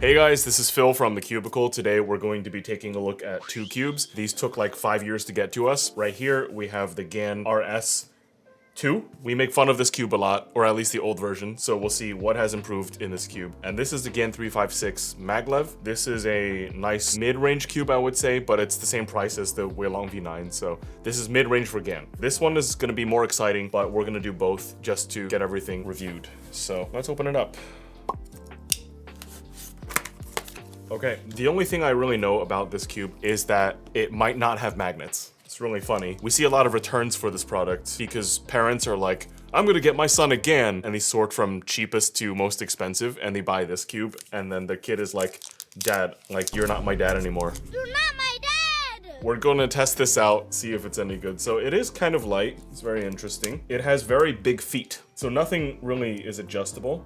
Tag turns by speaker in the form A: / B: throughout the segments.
A: Hey guys, this is Phil from TheCubicle. Today we're going to be taking a look at two cubes. These took like 5 years to get to us. Right here we have the GAN RS2. We make fun of this cube a lot, or at least the old version, so we'll see what has improved in this cube. And this is the GAN 356 Maglev. This is a nice mid-range cube, I would say, but it's the same price as the Weilong V9, so this is mid-range for GAN. This one is going to be more exciting, but we're going to do both just to get everything reviewed. So let's open it up. Okay, the only thing I really know about this cube is that it might not have magnets. It's really funny. We see a lot of returns for this product because parents are like, I'm gonna get my son a GAN, and they sort from cheapest to most expensive and they buy this cube, and then the kid is like, Dad, like, you're not my dad anymore.
B: You're not my dad!
A: We're gonna test this out, see if it's any good. So it is kind of light, it's very interesting. It has very big feet, so nothing really is adjustable.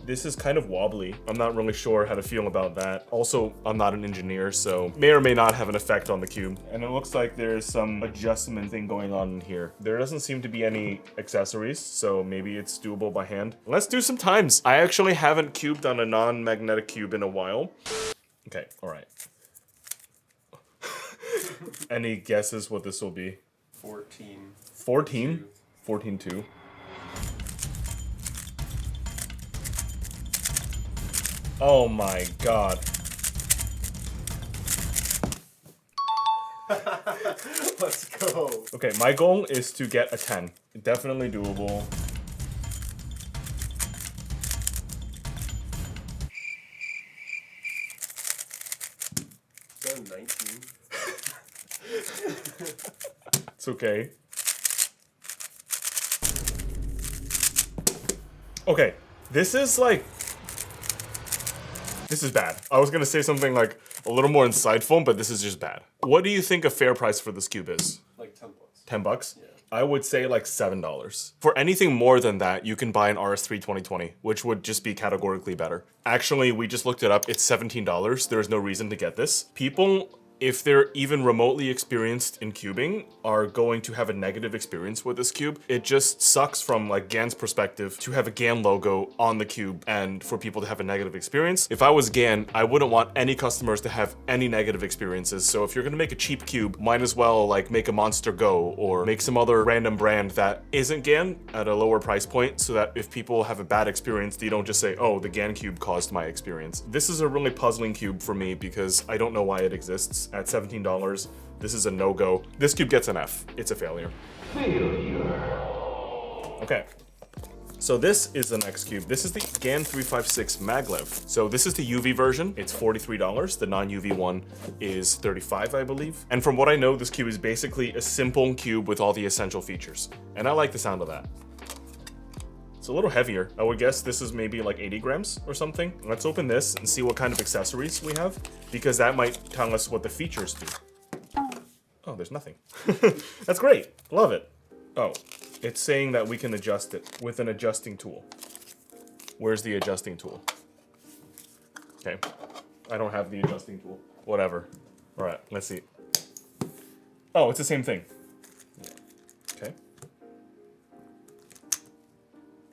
A: This is kind of wobbly. I'm not really sure how to feel about that. Also, I'm not an engineer, so may or may not have an effect on the cube. And it looks like there's some adjustment thing going on in here. There doesn't seem to be any accessories, so maybe it's doable by hand. Let's do some times. I actually haven't cubed on a non-magnetic cube in a while. Okay, all right. Any guesses what this will be?
C: 14.
A: 14? 14.2. Oh my god.
C: Let's go.
A: Okay, my goal is to get a 10. Definitely doable.
C: Is that a 19?
A: It's okay. Okay, this is like... This is bad. I was gonna say something like a little more insightful, but this is just bad. What do you think a fair price for this cube is?
C: Like 10 bucks.
A: 10 bucks?
C: Yeah.
A: I would say like $7. For anything more than that, you can buy an RS3 2020, which would just be categorically better. Actually, we just looked it up. It's $17. There's no reason to get this. People, if they're even remotely experienced in cubing, are going to have a negative experience with this cube. It just sucks from like GAN's perspective to have a GAN logo on the cube and for people to have a negative experience. If I was GAN, I wouldn't want any customers to have any negative experiences. So if you're gonna make a cheap cube, might as well like make a Monster Go or make some other random brand that isn't GAN at a lower price point so that if people have a bad experience, they don't just say, oh, the GAN cube caused my experience. This is a really puzzling cube for me because I don't know why it exists. At $17, this is a no-go. This cube gets an F. It's a failure. Okay. So this is the next cube. This is the GAN 356 Maglev. So this is the UV version. It's $43. The non-UV one is $35, I believe. And from what I know, this cube is basically a simple cube with all the essential features. And I like the sound of that. It's a little heavier. I would guess this is maybe like 80 grams or something. Let's open this and see what kind of accessories we have, because that might tell us what the features do. Oh, there's nothing. That's great. Love it. Oh, it's saying that we can adjust it with an adjusting tool. Where's the adjusting tool? Okay. I don't have the adjusting tool. Whatever. All right, let's see. Oh, it's the same thing. Okay.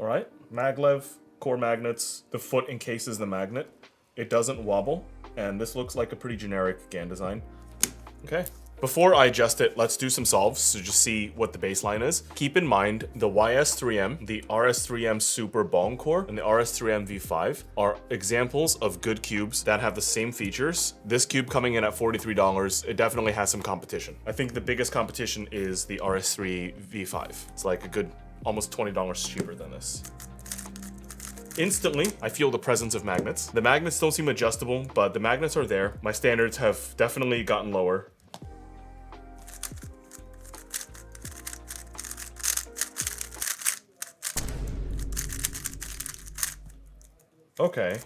A: All right, Maglev, core magnets. The foot encases the magnet. It doesn't wobble, and this looks like a pretty generic GAN design. Okay. Before I adjust it, let's do some solves to just see what the baseline is. Keep in mind, the YS3M, the RS3M Super Bong Core, and the RS3M V5 are examples of good cubes that have the same features. This cube coming in at $43, it definitely has some competition. I think the biggest competition is the RS3 V5. It's like a good almost $20 cheaper than this. Instantly, I feel the presence of magnets. The magnets don't seem adjustable, but the magnets are there. My standards have definitely gotten lower. Okay.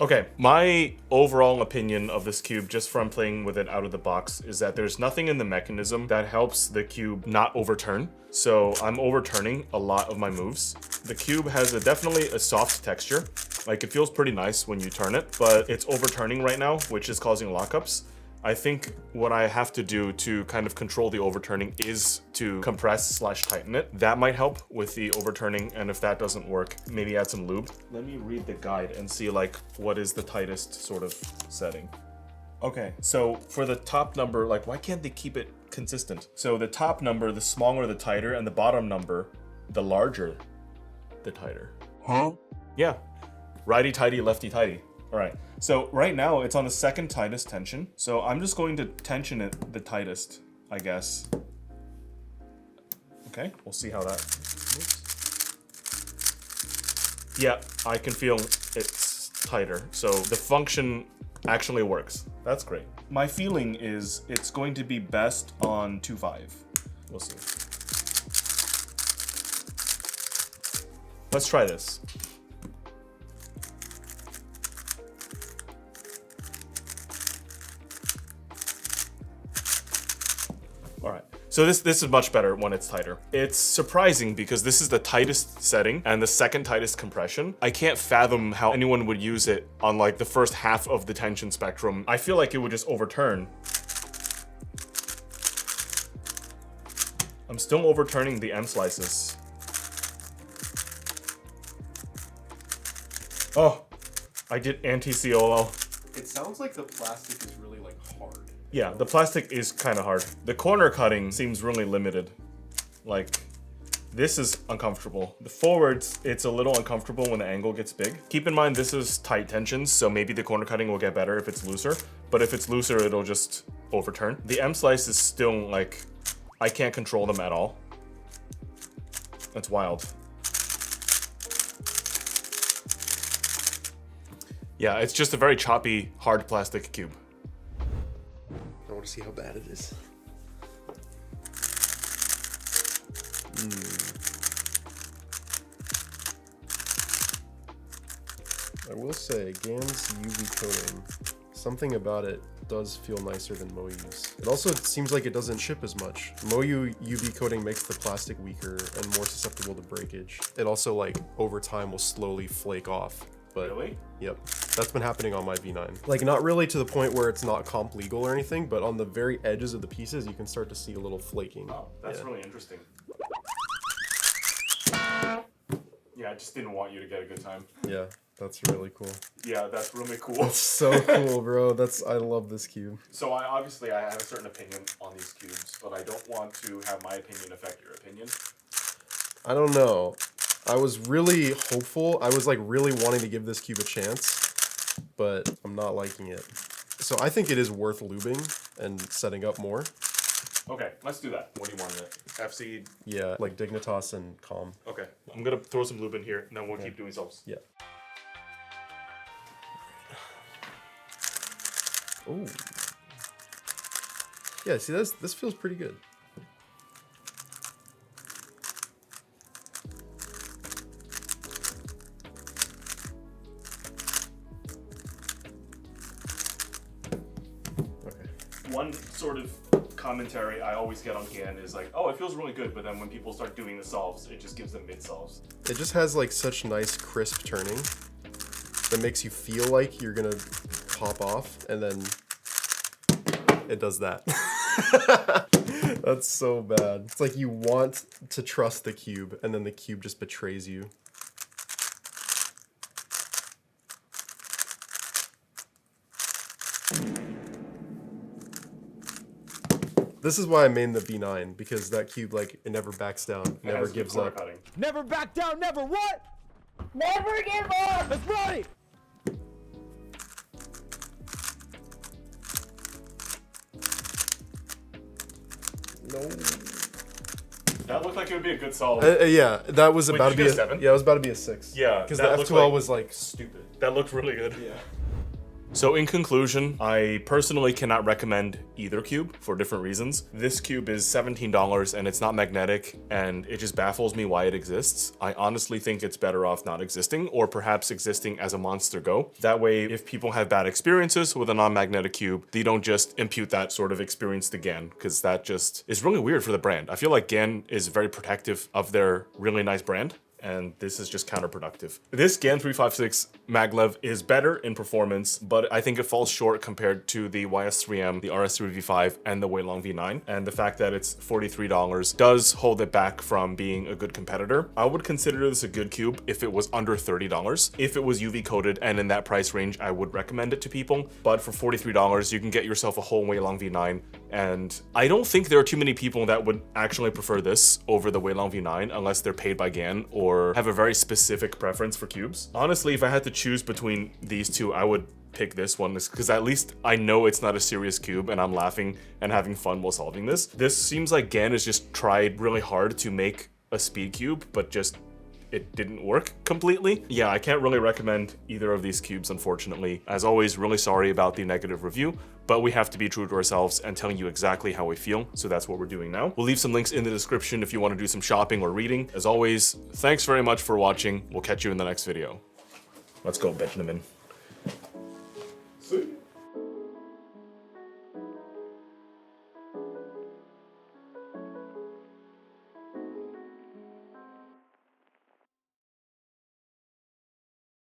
A: Okay, my overall opinion of this cube, just from playing with it out of the box, is that there's nothing in the mechanism that helps the cube not overturn. So I'm overturning a lot of my moves. The cube has definitely a soft texture. Like, it feels pretty nice when you turn it, but it's overturning right now, which is causing lockups. I think what I have to do to kind of control the overturning is to compress / tighten it. That might help with the overturning, and if that doesn't work, maybe add some lube. Let me read the guide and see like what is the tightest sort of setting. Okay, so for the top number, like why can't they keep it consistent? So the top number, the smaller the tighter, and the bottom number, the larger the tighter. Huh? Yeah, righty-tighty, lefty-tighty. All right, so right now it's on the second tightest tension. So I'm just going to tension it the tightest, I guess. Okay, we'll see how that moves. Yeah, I can feel it's tighter. So the function actually works. That's great. My feeling is it's going to be best on 2.5. We'll see. Let's try this. All right, so this is much better when it's tighter. It's surprising because this is the tightest setting and the second tightest compression. I can't fathom how anyone would use it on like the first half of the tension spectrum. I feel like it would just overturn. I'm still overturning the M slices. Oh, I did anti-COL.
C: It sounds like the plastic is really like hard.
A: Yeah, the plastic is kind of hard. The corner cutting seems really limited. Like, this is uncomfortable. The forwards, it's a little uncomfortable when the angle gets big. Keep in mind, this is tight tensions, so maybe the corner cutting will get better if it's looser. But if it's looser, it'll just overturn. The M slice is still like, I can't control them at all. That's wild. Yeah, it's just a very choppy, hard plastic cube.
C: I want to see how bad it is. I will say, GAN's UV coating, something about it does feel nicer than MoU's. It also seems like it doesn't chip as much. MoU UV coating makes the plastic weaker and more susceptible to breakage. It also, like, over time will slowly flake off. But,
A: Really?
C: Yep, that's been happening on my V9. Like, not really to the point where it's not comp legal or anything, but on the very edges of the pieces, you can start to see a little flaking.
A: Oh, that's really interesting. Yeah, I just didn't want you to get a good time.
C: Yeah, that's really cool.
A: Yeah, that's really cool.
C: That's so cool, bro. I love this cube.
A: So I have a certain opinion on these cubes, but I don't want to have my opinion affect your opinion.
C: I don't know. I was really hopeful. I was like really wanting to give this cube a chance, but I'm not liking it. So I think it is worth lubing and setting up more.
A: Okay, let's do that. What do you want in it? FC?
C: Yeah, like Dignitas and Calm.
A: Okay, I'm gonna throw some lube in here, and then we'll keep doing solves.
C: Yeah. Oh. Yeah, see, this feels pretty good.
A: One sort of commentary I always get on GAN is like, oh, it feels really good, but then when people start doing the solves, it just gives them mid-solves.
C: It just has like such nice crisp turning that makes you feel like you're gonna pop off, and then it does that. That's so bad. It's like you want to trust the cube, and then the cube just betrays you. This is why I made the V9, because that cube, like, it never backs down, never gives up.
A: Cutting.
D: Never back down, never what?
B: Never give up!
D: That's right!
C: No.
A: That looked like it would be a good solve.
C: Yeah, that was
A: Wait,
C: about
A: did
C: to
A: you
C: be
A: get a
C: a
A: 7?
C: Yeah, it was about to be a 6.
A: Yeah,
C: because
A: that
C: the
A: looked
C: F2L
A: like-
C: was like stupid.
A: That looked really good.
C: Yeah.
A: So in conclusion, I personally cannot recommend either cube for different reasons. This cube is $17 and it's not magnetic, and it just baffles me why it exists. I honestly think it's better off not existing, or perhaps existing as a monster go. That way, if people have bad experiences with a non-magnetic cube, they don't just impute that sort of experience to GAN, because that just is really weird for the brand. I feel like GAN is very protective of their really nice brand, and this is just counterproductive. This GAN 356 Maglev is better in performance, but I think it falls short compared to the YS3M, the RS3V5, and the Weilong V9. And the fact that it's $43 does hold it back from being a good competitor. I would consider this a good cube if it was under $30. If it was UV coated and in that price range, I would recommend it to people. But for $43, you can get yourself a whole Weilong V9. And I don't think there are too many people that would actually prefer this over the Weilong V9 unless they're paid by GAN or have a very specific preference for cubes. Honestly, if I had to choose between these two, I would pick this one, because at least I know it's not a serious cube and I'm laughing and having fun while solving this. This seems like GAN has just tried really hard to make a speed cube, but just it didn't work completely. Yeah, I can't really recommend either of these cubes, unfortunately. As always, really sorry about the negative review, but we have to be true to ourselves and telling you exactly how we feel, so that's what we're doing now. We'll leave some links in the description if you want to do some shopping or reading. As always, thanks very much for watching. We'll catch you in the next video. Let's go, Benjamin.
C: See?